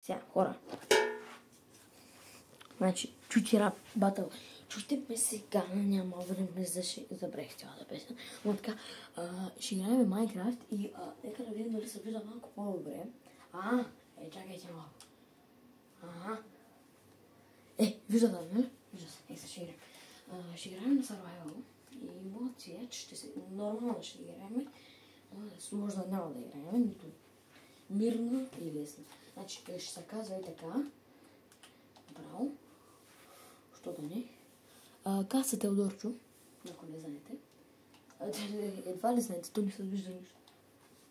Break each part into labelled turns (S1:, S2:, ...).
S1: Сега, хора. Значи, чути рап батъл. Чуйте ме сега, няма време забрех цялата песен. Но така, ще играем Майнкрафт и нека да видим дали се вижда малко по-добре. Чакайте малко. Вижда да, не? Вижда се, ще играем. Ще играем на Survival и моят цвет ще се... Нормално ще играем. Може да няма да играем, нито мирно и лесно. Значи, ще се казва и така. Браво. Що да не? Каса Теодорчо, ако не знаете. Едва ли знаете, то не се вижда нищо.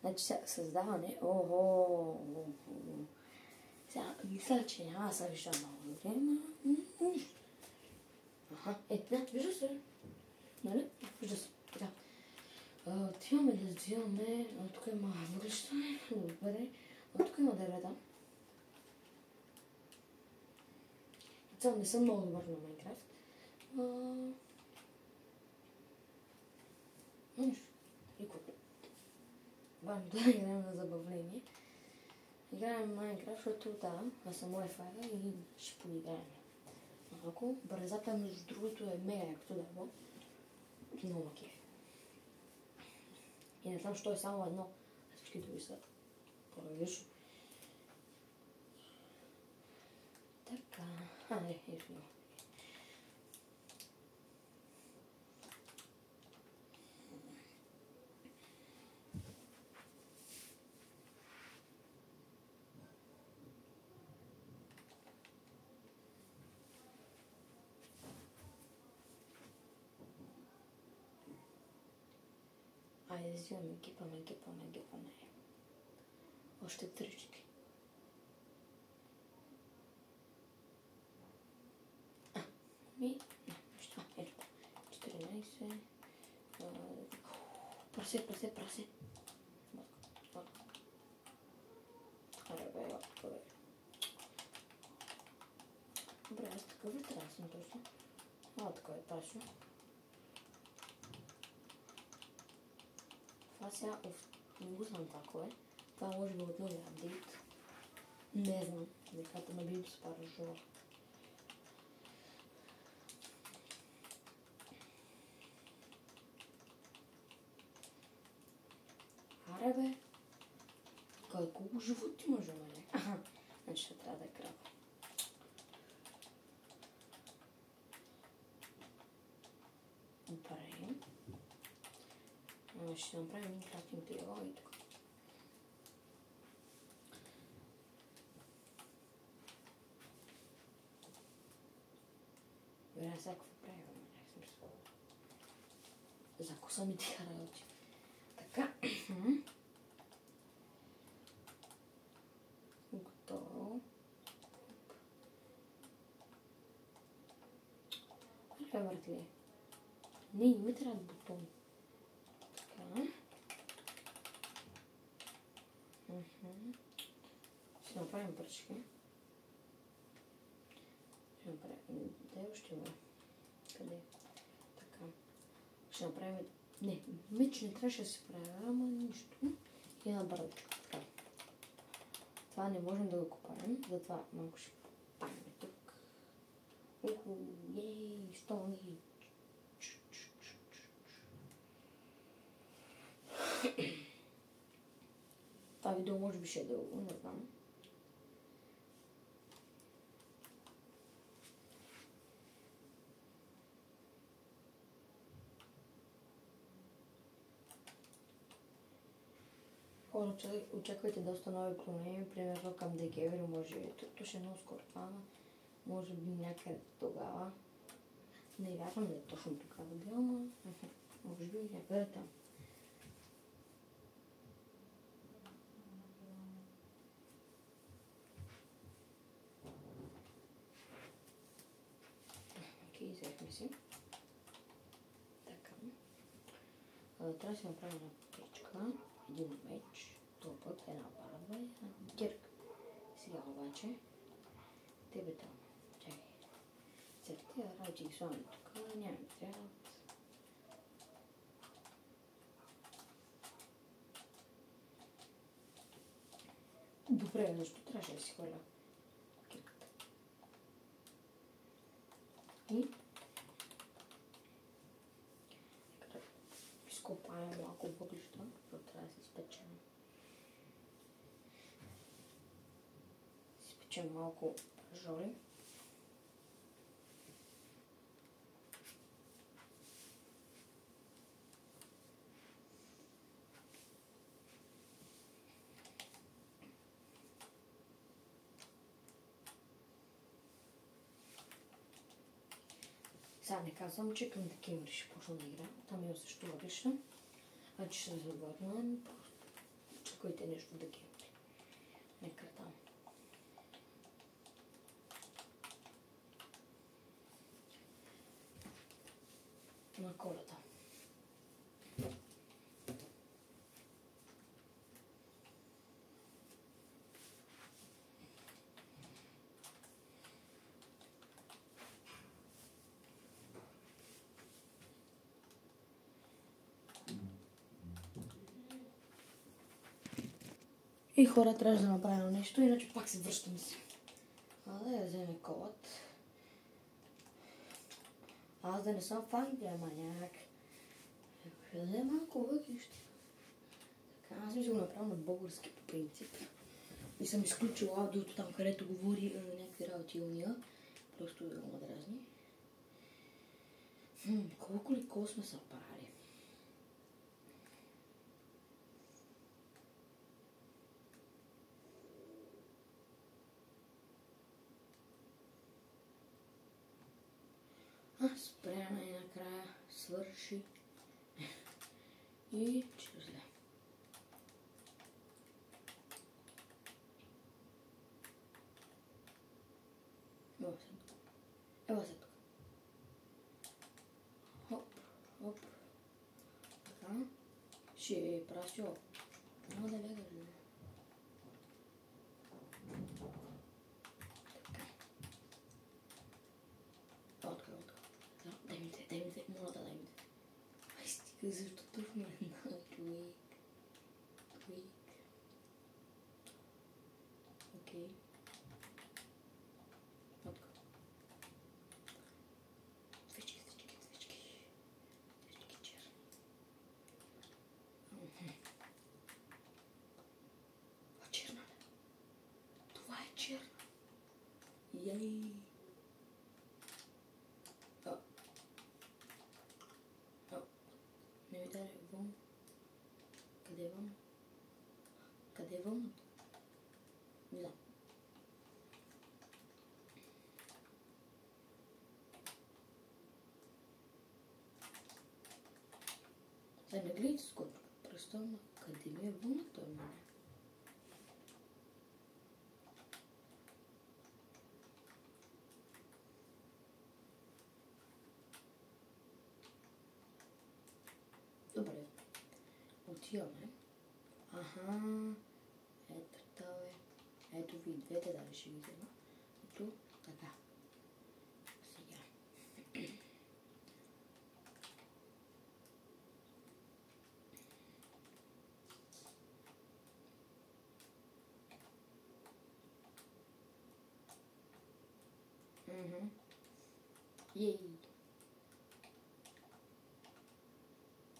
S1: Значи създаване. Сега, мисля, че няма да се вижда много добре, нищо. Вижда се. Нали? Вижда се. Така. Отиваме да взимаме. Тук има въглища. Добре. Тук има дървета. Цяло не съм много добър на Майнкрафт. Нищо. Важно да играем на забавление. Играем Майнкрафт, защото аз съм Wi-Fi и ще поиграем. Малко. Бързата, между другото, е мега якото дърво. Много кеф. И не знам, що е само едно. А всички други са по-различно. Така. Ето. Айде да взимаме, гипаме. Още трички. Ето. 14. Прасе. Аре, бе. Добре, аз такъв ли трябва да съм точно? Така е точно. Това сега, не го знам това кое. Това може би от новия апдейт. Не знам, деката на бибо спара жура. Аре бе, колко животи може да ме? Значи ще трябва да е крава. Добре. Ще направим един крафтинг тейбъл и тук. Веря всякакво правилно, някак смисъл. За коса ми тиха работи. Така. Готово. Кой е въртли? Не ми трябва бутон. Така. Ще направим пръчки. Ще направим... Де още има? Къде? Така. Ще направим... Не, меч не трябваше да се прави, ама нищо. И една брадичка. Така. Това не можем да го копаем, затова малко ще копаем тук. Стони. Това видео може би ще е дълго, не знам. Хора, очаквайте доста нови промени, примерно към декември, може то ще е много скоро това, може би някъде тогава. Не вярвам да е точно тогава да бил, но може би някъде там. Взехме си. Така. Трябва да си направим една печка, един меч, този път една брадва и една кирка. Сега обаче, тебе там. Чакай. Сега тия работи ги слагаме тук, няма ми трябва. Добре, защо трябваше да си хвърля И изкопаем малко въглища, защото трябва да се изпечем. Изпечем малко жоли. Сега не казвам, че към декември ще почна да игра. Там има също въглища. А че ще се завърна, просто чакайте нещо в декември. Нека там. На Коледа. И хора, трябва да направим нещо, иначе пак се връщаме си. Да я вземе колът. Аз да не съм в Англия, маняк. Ще да взема малко въглища. Така, аз ми си го направя на български по принцип. И съм изключил аудиото там, където говори някакви работи уния. Просто да го надразни. Колко ли кол сме са правили? Спряна и накрая свърши. И чрез зле. Ева се тук. Хоп, хоп. Така. Ще прасьо. Няма да лягаш. Дай ми те, моля да дай ми те. Ай, стига, защо точно една твик. Окей. Отка. Свечки. Свечки черни. А черна ли? Това е черна. Яй. Не ми даде вън. Къде е вън? Къде е вън? Не знам. Сега не гледайте скоро. Представям къде ми е вън той мене. Добре. Отиваме. Аха. Ето това е. Ето ви двете, да ще ви взема. Ето така. Сега. Ей.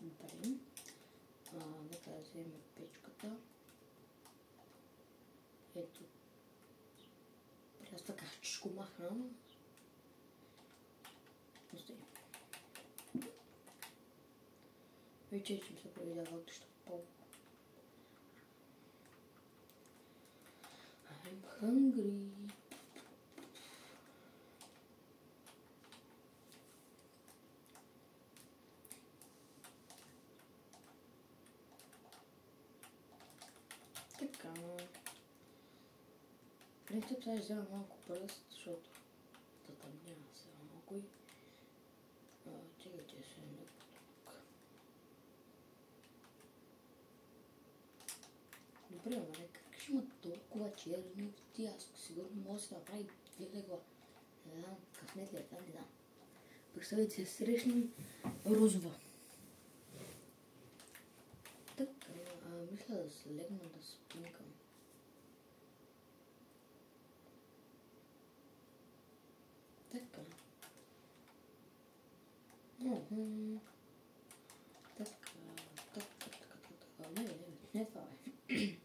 S1: Добре. Нека да вземем печката. Ето. Аз така ще го махна. Остави. Вече съм се провидяла нещо по. I'm hungry. Така. Принцип сега ще взема малко пръст, защото там няма сега малко и... Чекайте се не тук. Добре, ама как ще има толкова черни ти? Аз сигурно мога да се направи две легла. Не знам, късмет ли е там, не знам. Представете се, срещнем розова. Така, мисля да се легна да спинкам. Така. Мгм. Така, не това е.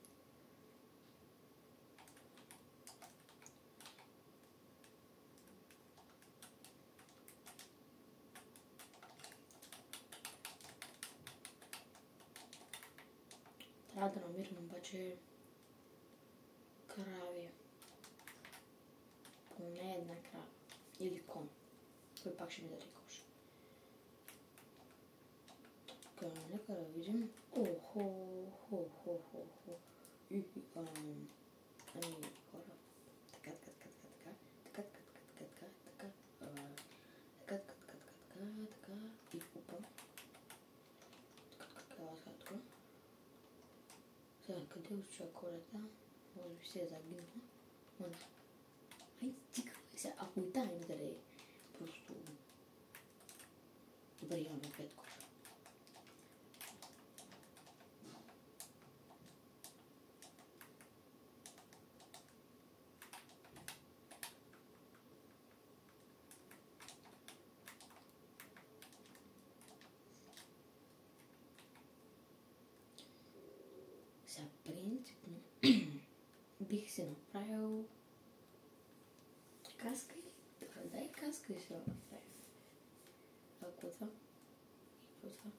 S1: Трябва да намирам обаче крави. Поне една крава. Или кон. Той пак ще ми даде коша. Така, нека да видим. Ами, хора. Така. И опа. Така. Сега, къде отива колета? Може би се е загинала. Мъна. Ай, стига. Сега, ако и тая ми даде просто... Добре, имаме 5 коша. Сега, принципно, бих си направил каска и... Дай каска и си направим. Ако това? И какво това?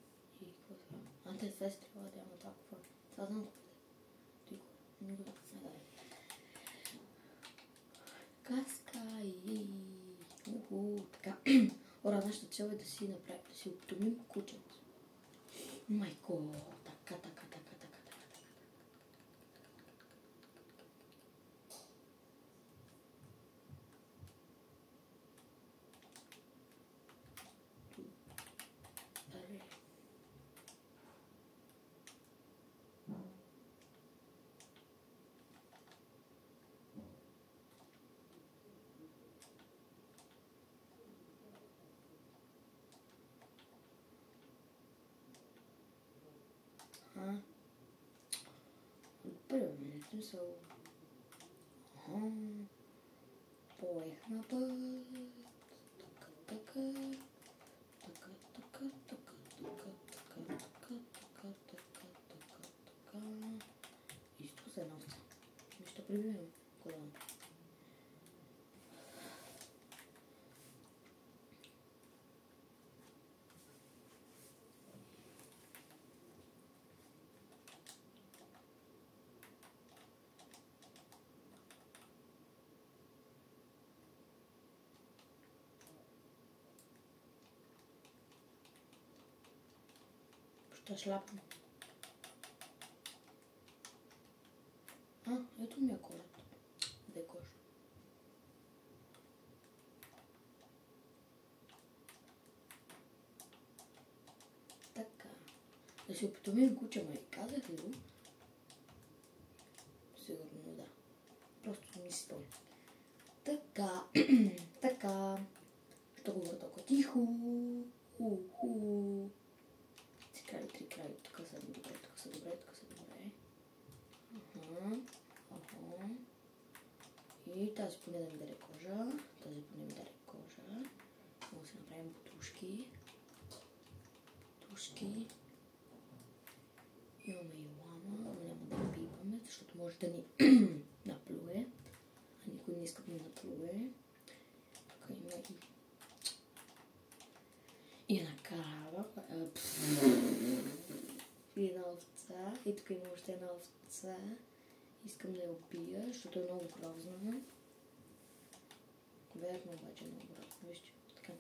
S1: И какво това? Те две стрела да има толкова. Това знам какво е. Не го дай. Каска и... така. Ора, нашата цел е да си направим, да си оптомим кучето. Майко, така. Първо, в смисъл... Поех на път. Така. И що се носи? Ще прибивам колана. Ще шляпна. Ето ми е колата. Де кош? Така. Да си опитомим куча, май казах ли го? Сигурно да. Просто ми стои. Така. Ще говоря толкова тихо. Три крави. Тук са добре. И тази поне да ми даде кожа. Може да си направим бутушки. Имаме и лама, но няма да я пипаме, защото може да ни наплюе. А никой не иска да ни наплюе. Тук има и една крава. И една овца. И тук има още една овца. Искам да я убия, защото е много грозна. Верно обаче е много грозна. Вижте, така.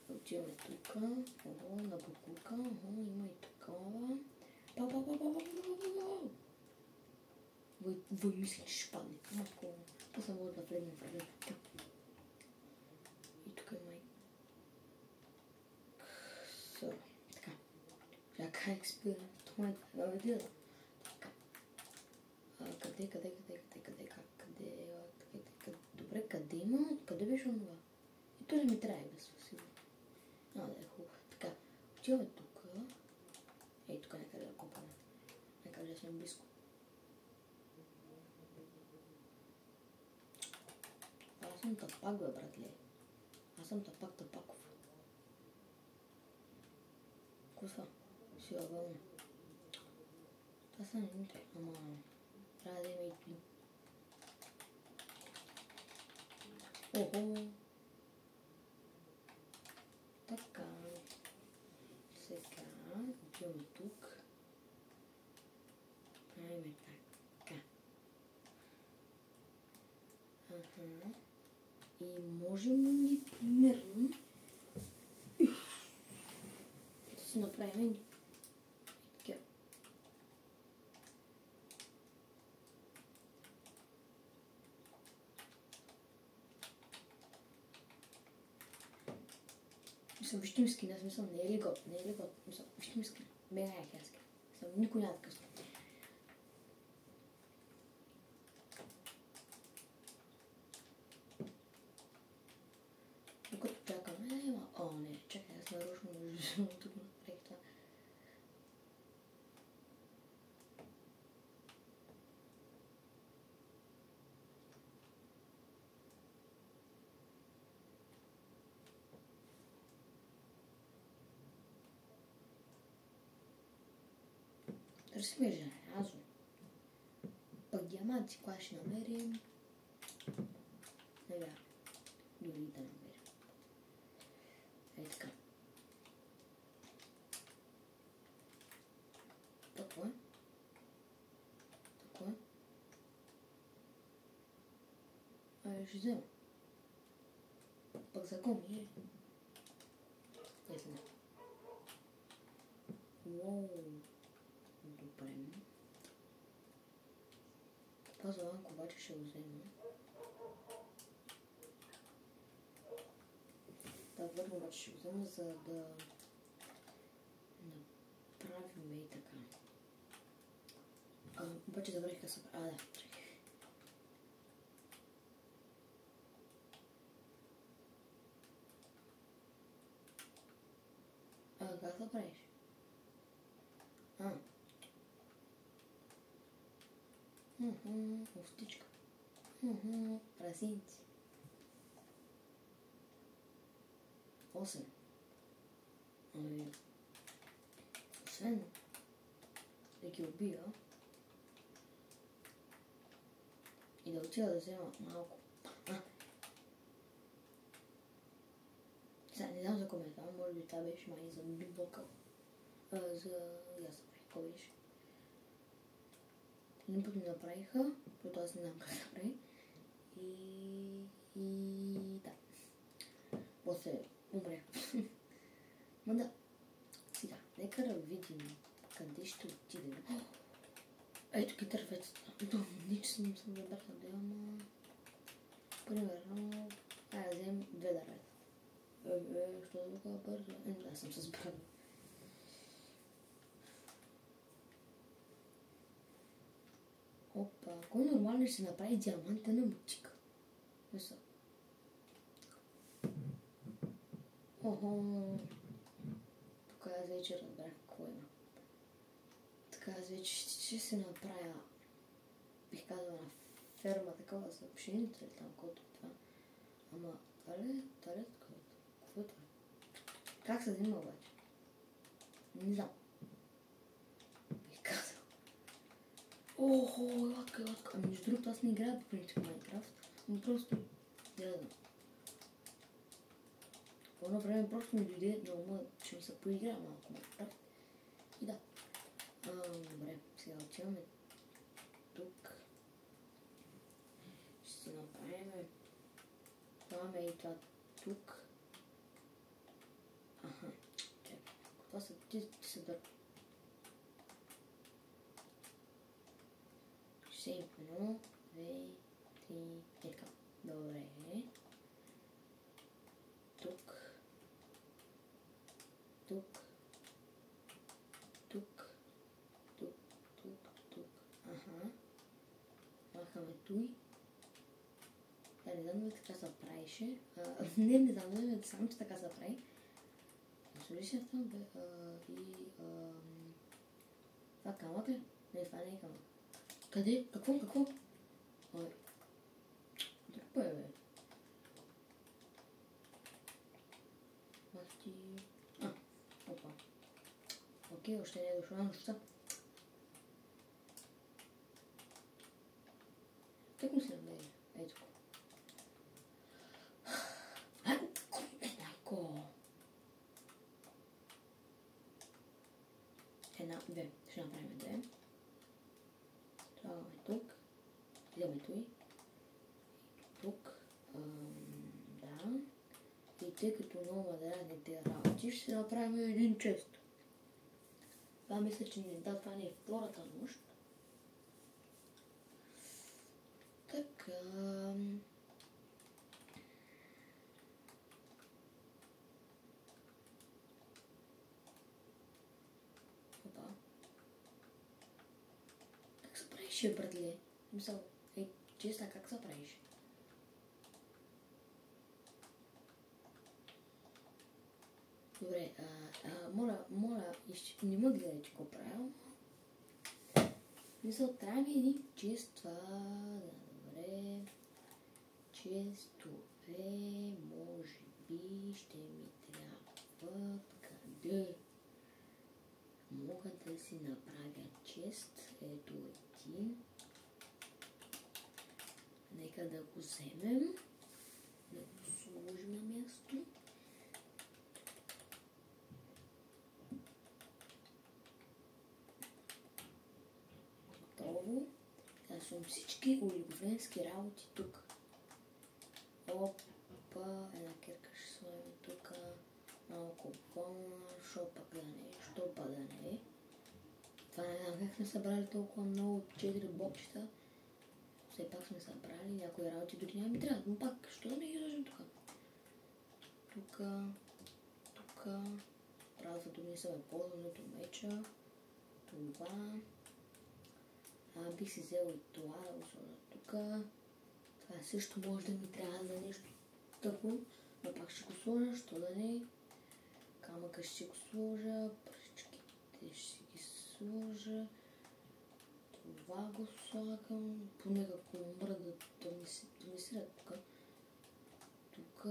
S1: Отиваме тук. На букука. Има и такова. Мислих, че ще падне. После мога да влезем в ръка. И тук има и... Така. Така експира. Това е въведено. Къде? Добре, къде има? Къде беше онова? И то не ми трябва да се сигурно. Да е хубаво. Така, отиваме тук. Ей, тук някъде да копаме. Някъде да сме близко. Аз съм тъпак, бе, братле. Аз съм тъпаков. Cosa? Sì, va uno. Sta niente, ma rade metti. Oh. Така. Сега отиваме тук. Правиме така. Аха. И можем ли примерно да си направим така. Мисля, вижте ми скина, смисъл, не е ли год, мисля, вижте ми скина, мега е херска. Мисля, никой няма такъв скин. Докато чакаме, о, не, чакай, аз нарочно тук направих това. Търсиме желязо. Пък диаманти, кога ще намерим? Не вярвам. Дори да намерим. Ей така. Какво е? Какво е? Ще взема. Пък закон ми е. Ето не. Уоу. Добре. Това зеланко обаче ще го взема. Да, върна обаче ще го взема, за да направим и така. Обаче забравих да се прави. Да. Как да правиш? Овтичка. Разинци. 8. Освен да ги убия и да отида да взема малко. Сега не знам за коментар, може би това беше май за битбокъл. За... Я забравих, какво беше. Един път ми направиха, защото аз не знам как да прави. И да. После умрях. Но да. Сега, нека да видим къде ще отидем. Ето ги дърветата. Ниче не съм забравила да има. Примерно, да вземем 2 дървета. Що да го бързо? Да, съм се справила. Опа, кой нормално ще направи диамантена мутика? Мисля. Охо. Тук аз вече разбрах какво има. Така аз вече ще се направя, бих казала, на ферма такова за пшеница или там каквото това. Ама, това ли такова? Какво е това? Как се взима обаче? Не знам. Бих казал. Охо, латка. Ами между другото аз не играя по принцип Майнкрафт, но просто не знам. По едно време просто ми дойде на ума, че ми се поиграя малко Майнкрафт. И да. Добре, сега отиваме тук. Ще си направим. Даваме и това тук. Аха, чакай. Това са ти се дърпа. Ще им 1, 2, 3, така. Добре. Тук. Аха. Махаме той. Не знам дали така се правише. Не знам дали само че така се прави. Слушай се там бе. И... Това камък ли? Не, това не е камък. Къде? Какво? Ой. Какво е, бе? Махти... Опа. чакай, още не е дошла нощта. Так му се намери. Ето. Еднako. Две. Ще направим две. Слагаме тук. Идеме той. Тук. Да. И тъй като много дразни тези работи, ще направим един чест. Това мисля, че това не е втората нощ. Така. Опа. Как се правиш, братле? Мисъл, честа, как се правиш? Добре, моля, не ме гледай, че го правя. Мисъл, трябва ми един чест това. Добре. Честове, може би, ще ми трябва. Къде мога да си направя чест? Ето един. Нека да го вземем. Да го сложим на място. Готово. Сега съм всички олигофренски работи тук. Опа, една кирка ще сложим тук. Малко вълна, шопа да не е, щопа да не е. Това не знам как сме събрали толкова много, 4 бокчета. Все пак сме събрали някои работи, дори няма ми трябва, но пак, що да не ги сложим тук? Тук, правилото ми са ползването меча, това. Бих си взел и това да го сложа тук. Това също може да ми трябва за нещо такова, но пак ще го сложа, що да не. Камъка ще го сложа, пръчките ще ги сложа. Това го слагам, поне ако умра да ми сред тук. Тук,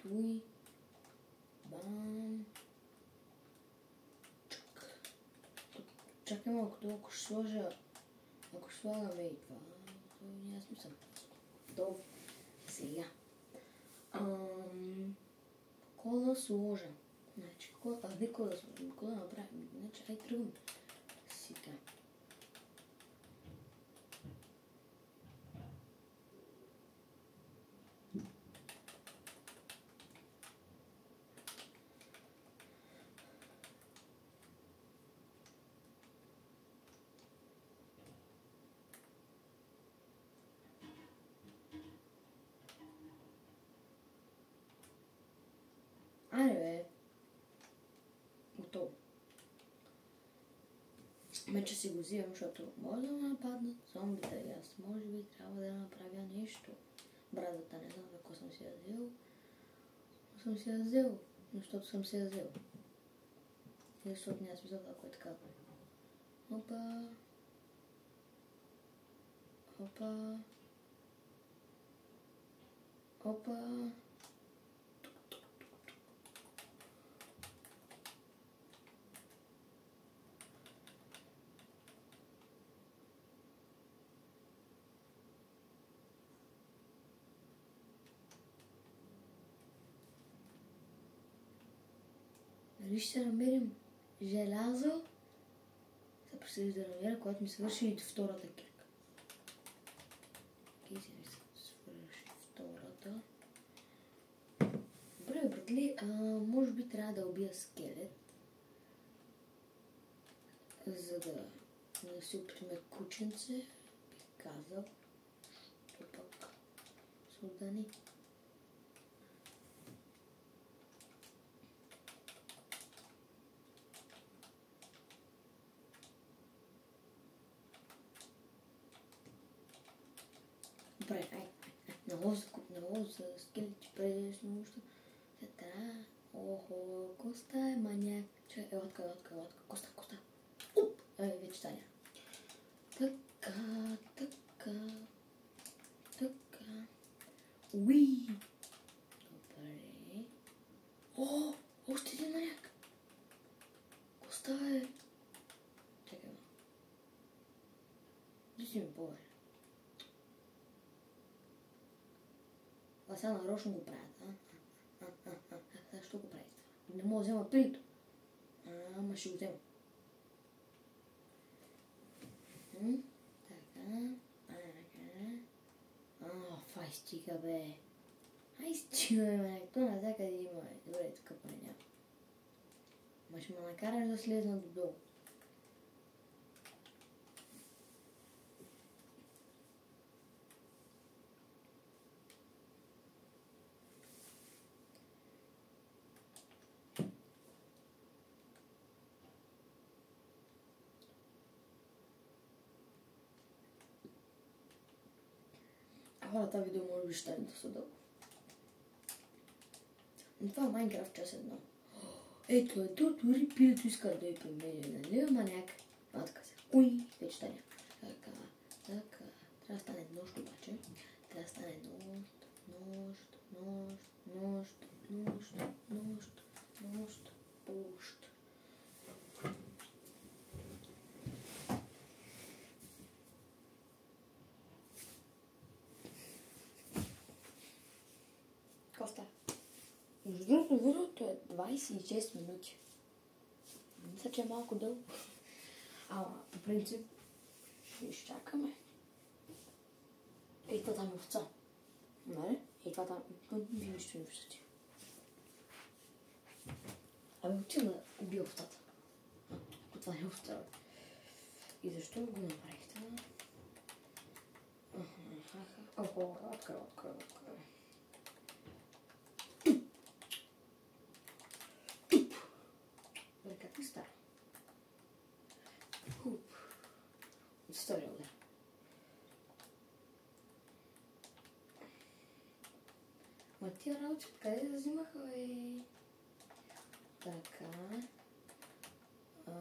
S1: той, бам, чак. Чакай малко, ако ще сложа, ако ще слагаме и това, то няма смисъл. Добре, сега. Какво да сложа? Значи, какво да сложим? Какво да направим? Значи, ай тръгвам. Сега. Айде бе. Готово. Меча си го взимам, защото може да ме нападнат зомбите и аз може би трябва да направя нещо. Брадата не знам ако съм си я взел. Но съм си я взел, защото съм си я взел. И защото няма смисъл ако е така. Опа. Опа. Опа. Дали ще намерим желязо? Се представи да намеря, когато ми свърши и втората кирка. Окей, сега ми свърши втората. Добре, братли, може би трябва да убия скелет. За да не си опитаме кученце, бих казал. То пък судани. Добре, нало за скелети през нощта. Та-та, охо, Коста е маняк. Чакай, лодка. Коста. Уп! Вече стане. Така. Уи! Добре. О, още един маняк. А сега нарочно го правят, Сега що го правите? Не мога да взема парито. Ама ще го взема. Фай стига, бе. Ай стига, бе. То навсякъде има, бе. Добре, тук поне няма. Ма ще ме накараш да слезна додолу. Хората видео може би ще стане доста дълго. Но това е Майнкрафт час 1. Ето е, то дори пилето иска да и премеже, нали? Ама някак. Така се. Уй, вече стане. Така. Трябва да стане нощ обаче. Трябва да стане нощ. Коста. Между другото, видеото е 26 минути. Мисля, че е малко дълго. Ама, по принцип, ще изчакаме. Ей, това там е овца. Нали? Ей, това там... Вие нищо не виждате. Абе, отивам да убия овцата. Това не е овца. И защо го направихте? Открива. Бе, как ми става? История удар. Ма тия работи къде да взимаха, бе? Така.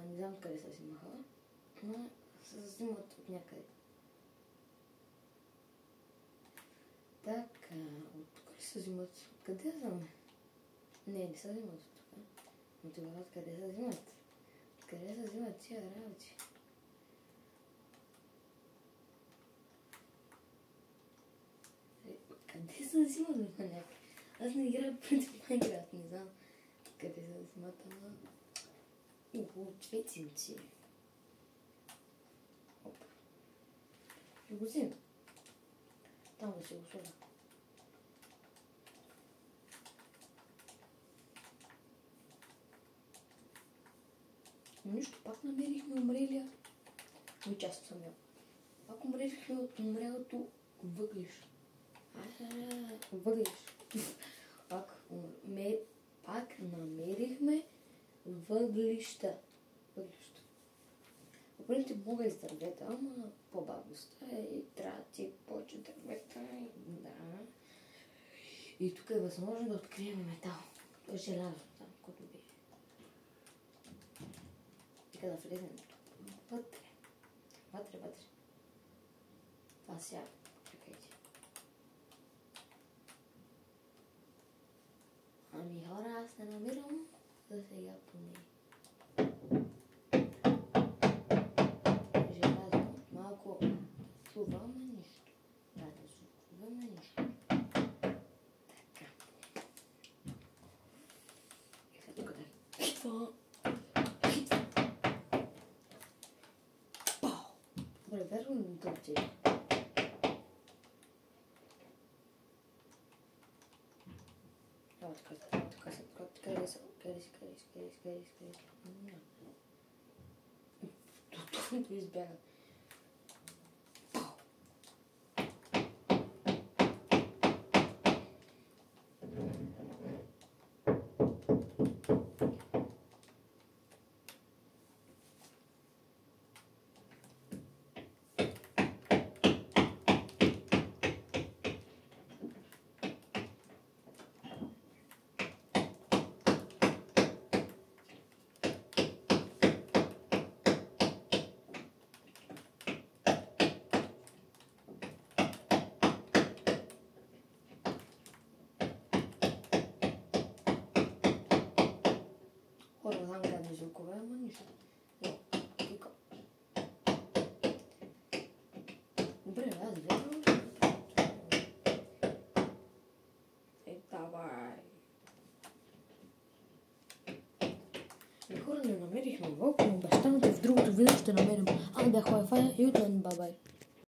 S1: Не знам къде се взимаха, но се взимат от някъде. Така, от тук ли се взимат? Откъде да знам? Не се взимат от тук. Но тогава откъде се взимат? Откъде се взимат тия работи? Къде се взимат, маняк? Аз не играя против Майнкрафт, не знам къде се взимат, ама... Цветинци. Опа. Ще го взема. Там да се го сложа. Нищо, пак намерихме умрелия. Ами част съм я. Пак умрелихме от умрелото въглиш. Въглиш. Пак намерихме въглища. По принцип мога и с дървета, ама по-бавно става и трябва да ти повече дървета. Да. И тук е възможно да открием метал. Желязо там, което би. Нека да влезем вътре. Това сега. Чакайте. Ами хора, аз не намирам за сега поне. Желязо. Малко чуваме нищо. Да чуваме нищо. Така. И след тук да хитва. Пау! Добре, верно ли това ти? Къде си. Тоталното избяга. Хора, знам къде звукове, ама нищо. Тика. Добре, аз вярвам. Хора, не намерихме влог, но обещавам, че в другото видео ще намерим. Айде, хай-фай, ютен, бай-бай.